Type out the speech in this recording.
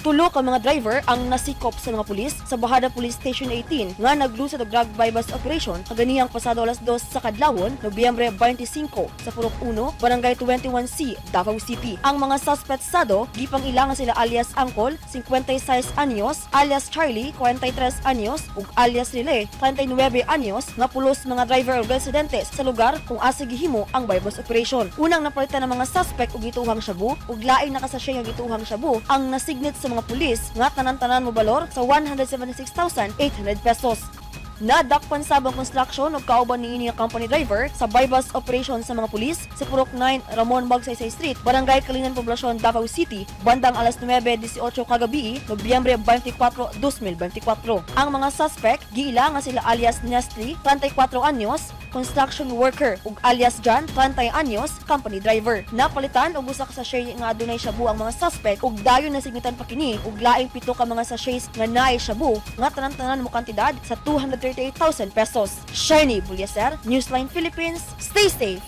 Tulo ka mga driver ang nasikop sa mga pulis sa Bahada Police Station 18 nga naglusad og drug bypass operation kaganihang pasado alas 2 sa Kadlawon, Nobyembre 25 sa Purok 1, Barangay 21C, Davao City. Ang mga suspect sado gipang ilangan sila alias Angkol, 56 anyos, alias Charlie, 43 anyos, ug alias Lile, 39 anyos nga pulos mga driver o residentes sa lugar kung asa gihimo ang bypass operation. Unang napalitan ng mga suspect og gituohang shabu ug laing nakasasya nga gituohang shabu ang nasignit sa mga pulis nga tanan-tanan mo balor sa 176,800 pesos. Nadakpan sabang construction ug kauban niini nga company driver sa bypass operation sa mga pulis sa Purok 9 Ramon Magsaysay Street, Barangay Kalingan, Poblasyon, Davao City, bandang alas 9:18 kagabii, Nobyembre 24, 2024. Ang mga suspect giila nga sila alias Nestle, 34 anyos, construction worker, ug alias John, 30 anyos, company driver. Napalitan og usa ka sachet nga adunay shabu ang mga suspect ug dayon nasignitan pa kini ug laing 7 ka mga sachets nga naay shabu nga tanan-tanan mo kantidad sa 238,000 pesos. Shiny Bulyaser, Newsline Philippines, stay safe!